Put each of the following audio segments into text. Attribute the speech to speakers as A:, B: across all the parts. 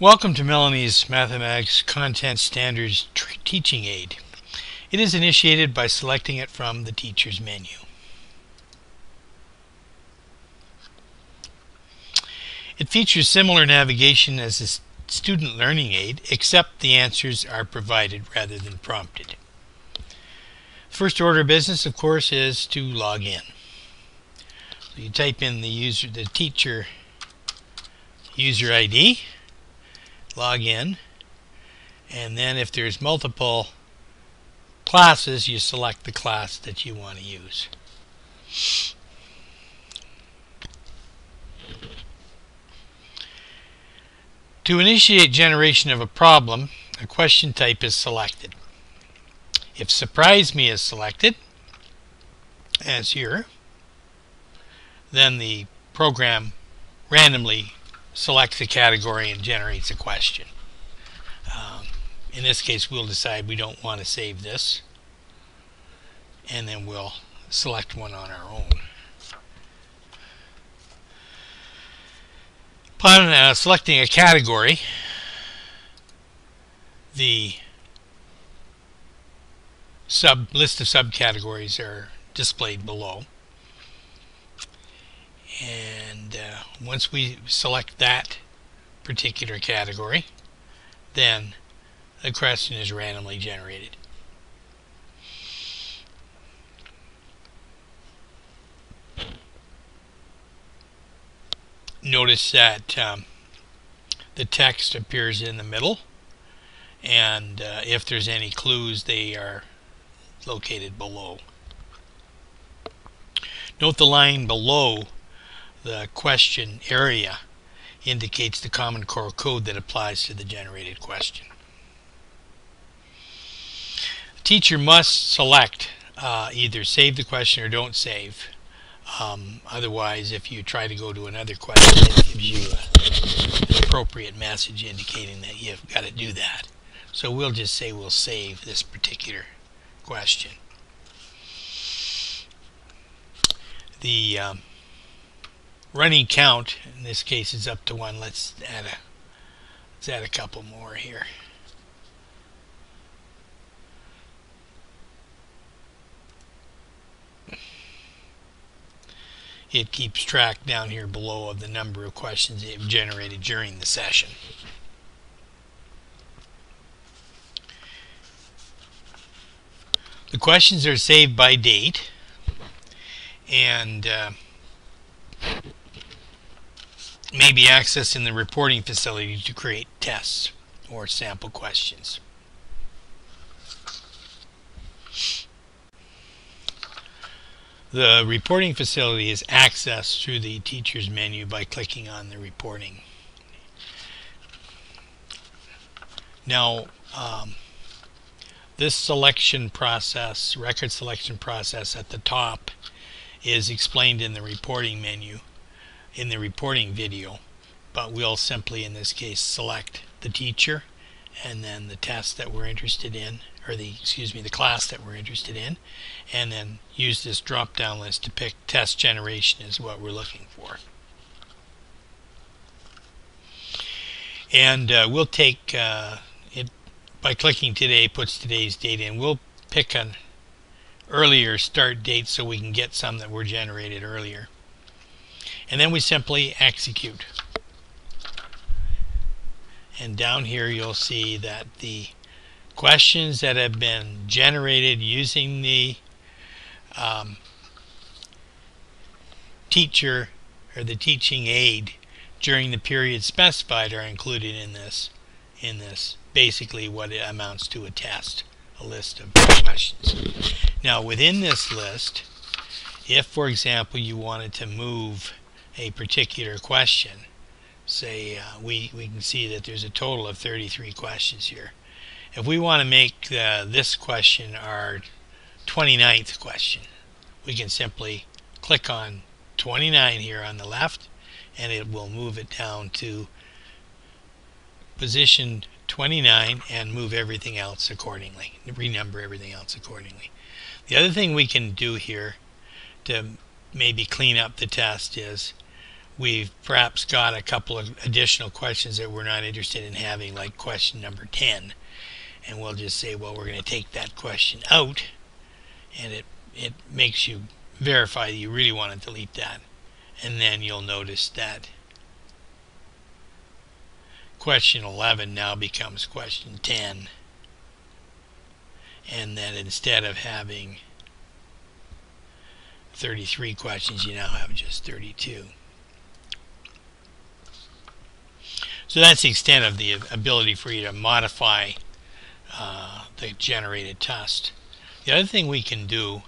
A: Welcome to Melanie's Mathematics Content Standards Teaching Aid. It is initiated by selecting it from the Teacher's menu. It features similar navigation as a student learning aid, except the answers are provided rather than prompted. First order of business, of course, is to log in. So you type in the teacher user ID, log in, and then if there's multiple classes, you select the class that you want to use. To initiate generation of a problem, a question type is selected. If Surprise Me is selected, as here, then the program randomly selects a category and generates a question. In this case, we'll decide we don't want to save this, and then we'll select one on our own. Upon selecting a category, the list of subcategories are displayed below. And once we select that particular category, then the question is randomly generated. Notice that the text appears in the middle, and if there's any clues, they are located below. Note the line below the question area indicates the Common Core code that applies to the generated question. The teacher must select either save the question or don't save. Otherwise, if you try to go to another question, it gives you an appropriate message indicating that you've got to do that. So we'll just say we'll save this particular question. The running count in this case is up to 1. Let's add a couple more here. It keeps track down here below of the number of questions it generated during the session. The questions are saved by date, and may be accessed in the reporting facility to create tests or sample questions. The reporting facility is accessed through the Teacher's menu by clicking on the reporting. Now, this selection process, record selection process at the top, is explained in the reporting menu, in the reporting video, but we'll simply in this case select the teacher and then the test that we're interested in, or the class that we're interested in, and then use this drop down list to pick test generation is what we're looking for. And we'll take it by clicking today, puts today's date in. We'll pick an earlier start date so we can get some that were generated earlier. And then we simply execute. And down here you'll see that the questions that have been generated using the teacher or the teaching aid during the period specified are included in this basically what it amounts to, a test, a list of questions. Now within this list, if for example you wanted to move a particular question, say we can see that there's a total of 33 questions here. If we want to make this question our 29th question, we can simply click on 29 here on the left, and it will move it down to position 29 and move everything else accordingly, renumber everything else accordingly. The other thing we can do here to maybe clean up the test is we've perhaps got a couple of additional questions that we're not interested in having, like question number 10. And we'll just say, well, we're going to take that question out, and it makes you verify that you really want to delete that. And then you'll notice that question 11 now becomes question 10. And then instead of having 33 questions, you now have just 32. So that's the extent of the ability for you to modify the generated test. The other thing we can do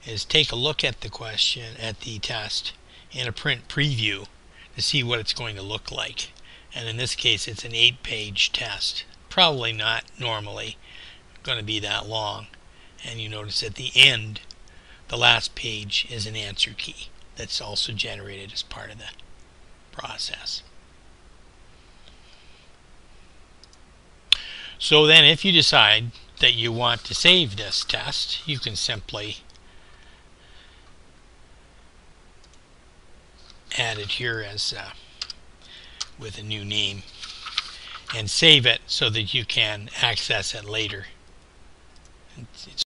A: is take a look at the question, at the test, in a print preview to see what it's going to look like. And in this case, it's an 8-page test. Probably not normally going to be that long. And you notice at the end, the last page is an answer key that's also generated as part of the process. So then if you decide that you want to save this test, you can simply add it here as with a new name and save it so that you can access it later. It's